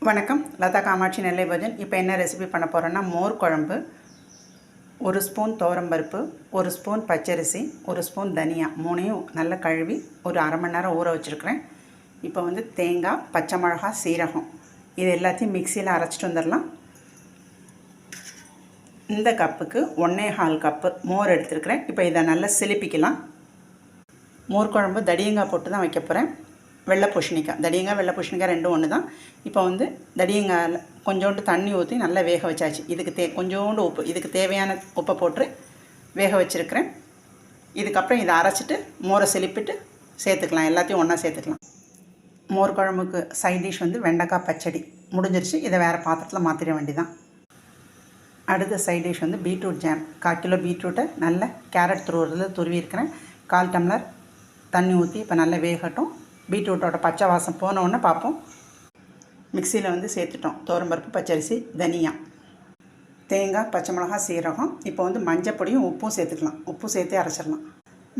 வணக்கம், லதா காமாட்சி நெல்லை பஜன். இப்போ என்ன ரெசிபி பண்ண போகிறோன்னா, மோர் குழம்பு, 1 ஸ்பூன் துவரம்பருப்பு, 1 ஸ்பூன் பச்சரிசி, 1 ஸ்பூன் தனியா, மூணையும் நல்லா கழுவி ஒரு அரை மணி நேரம் ஊற வச்சுருக்கிறேன். இப்போ வந்து தேங்காய், பச்சை மிளகா, சீரகம் இது எல்லாத்தையும் மிக்சியில் அரைச்சிட்டு வந்துடலாம். இந்த கப்புக்கு 1.25 கப்பு மோர் எடுத்துருக்கிறேன். இப்போ இதை நல்லா சிலிப்பிக்கலாம். மோர் குழம்பு தடியங்காய் போட்டு தான் வைக்க போகிறேன். வெள்ளை பூசணிக்காய், தடியங்காய் வெள்ளை பூசணிக்காய் ரெண்டும் ஒன்று தான். இப்போ வந்து தடியங்காயில் கொஞ்சோண்டு தண்ணி ஊற்றி நல்லா வேக வச்சாச்சு. இதுக்கு கொஞ்சோண்டு உப்பு, இதுக்கு தேவையான உப்பை போட்டு வேக வச்சுருக்கிறேன். இதுக்கப்புறம் இதை அரைச்சிட்டு மோரை செலிப்பிட்டு சேர்த்துக்கலாம், எல்லாத்தையும் ஒன்றா சேர்த்துக்கலாம். மோர் குழம்புக்கு சைட் டிஷ் வந்து வெண்டைக்காய் பச்சடி முடிஞ்சிருச்சு. இதை வேறு பாத்திரத்தில் மாற்றிட வேண்டியதான். அடுத்த சைட் டிஷ் வந்து பீட்ரூட் ஜாம். 1/4 கிலோ பீட்ரூட்டை நல்லா கேரட் துருவி இருக்கிறேன். 1/4 டம்ளர் தண்ணி ஊற்றி இப்போ நல்லா வேகட்டும். பீட்ரூட்டோட பச்சை வாசம் போனோன்னு பார்ப்போம். மிக்சியில் வந்து சேர்த்துட்டோம் துவரம்பருப்பு, பச்சரிசி, தனியா, தேங்காய், பச்சை மிளகா, சீரகம். இப்போ வந்து மஞ்சப்பொடியும் உப்பும் சேர்த்துக்கலாம். உப்பு சேர்த்து அரைச்சிடலாம்.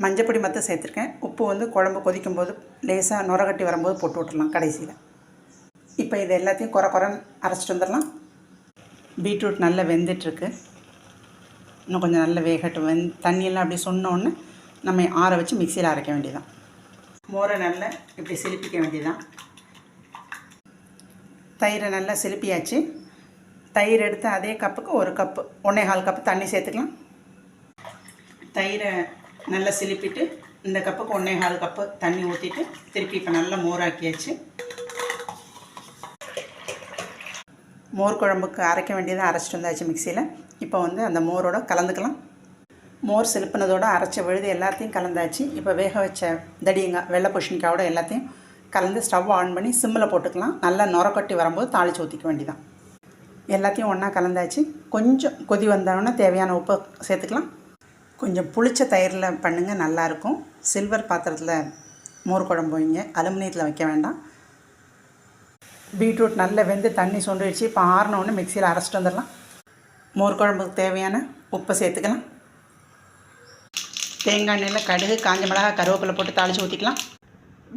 மஞ்சப்பொடி மட்டும் சேர்த்துருக்கேன். உப்பு வந்து குழம்பு கொதிக்கும் போது லேசாக நுரகட்டி வரும்போது போட்டு விட்டுடலாம் கடைசியில். இப்போ இது எல்லாத்தையும் குறைன்னு அரைச்சிட்டு வந்துடலாம். பீட்ரூட் நல்லா வெந்துட்டுருக்கு. இன்னும் கொஞ்சம் நல்லா வேகட்டும். தண்ணியெல்லாம் அப்படி சொன்னோன்னு நம்ம ஆற வச்சு மிக்சியில் அரைக்க வேண்டியதான். மோரை நல்லா இப்படி சிலிப்பிக்க வேண்டியதான். தயிரை நல்லா சிலிப்பியாச்சு. தயிர் எடுத்து அதே கப்புக்கு 1 கப்பு 1.25 கப்பு தண்ணி சேர்த்துக்கலாம். தயிரை நல்லா சிலிப்பிட்டு இந்த கப்புக்கு 1.25 கப்பு தண்ணி ஊற்றிட்டு திருப்பி இப்போ நல்லா மோராக்கியாச்சு. மோர் குழம்புக்கு அரைக்க வேண்டியதை அரைச்சிட்டு வந்தாச்சு மிக்சியில். இப்போ வந்து அந்த மோரோட கலந்துக்கலாம். மோர் சிலுப்பினதோடு அரைச்ச விழுது எல்லாத்தையும் கலந்தாச்சு. இப்போ வேக வச்ச தடியங்காய் வெள்ளை பூசணிக்காயோட எல்லாத்தையும் கலந்து ஸ்டவ் ஆன் பண்ணி சிம்மில் போட்டுக்கலாம். நல்லா நுரக்கட்டி வரும்போது தாளித்து ஊற்றிக்க வேண்டியதான். எல்லாத்தையும் ஒன்றா கலந்தாச்சு. கொஞ்சம் கொதி வந்தோடனே தேவையான உப்பு சேர்த்துக்கலாம். கொஞ்சம் புளிச்ச தயிரில் பண்ணுங்கள், நல்லாயிருக்கும். சில்வர் பாத்திரத்தில் மோர் குழம்பு வைங்க, அலுமினியத்தில் வைக்க வேண்டாம். பீட்ரூட் நல்லா வெந்து தண்ணி சுண்டிடுச்சு. இப்போ ஆறினோடனே மிக்சியில் அரைச்சிட்டு வந்துடலாம். மோர் குழம்புக்கு தேவையான உப்பை சேர்த்துக்கலாம். தேங்காய் எண்ணெயில் கடுகு, காஞ்ச மிளகா, கருவேப்பிலை போட்டு தாளித்து ஊற்றிக்கலாம்.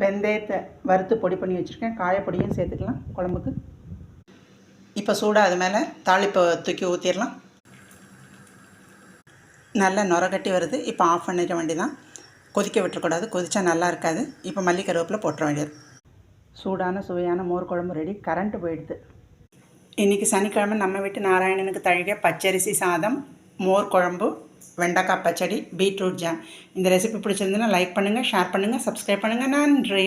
வெந்தயத்தை வறுத்து பொடி பண்ணி வச்சுருக்கேன். காயப்பொடியும் சேர்த்துக்கலாம் குழம்புக்கு. இப்போ சூடாக அது மேலே தாளிப்பை தூக்கி ஊற்றிடலாம். நல்லா நுரகட்டி வருது. இப்போ ஆஃப் பண்ணிட வேண்டியதான். கொதிக்க விட்டுறக்கூடாது, கொதித்தா நல்லா இருக்காது. இப்போ மல்லி கருவேப்பிலை போட்டுற வேண்டியது. சூடான சுவையான மோர் குழம்பு ரெடி. கரண்ட்டு போயிடுது. இன்றைக்கி சனிக்கிழமை நம்ம வீட்டு நாராயணனுக்கு தழிக பச்சரிசி சாதம், மோர் குழம்பு, வெண்டைக்காய் பச்சடி, பீட்ரூட் ஜாம். இந்த ரெசிபி பிடிச்சிருந்துன்னா லைக் பண்ணுங்கள், ஷேர் பண்ணுங்கள், சப்ஸ்கிரைப் பண்ணுங்கள். நன்றி.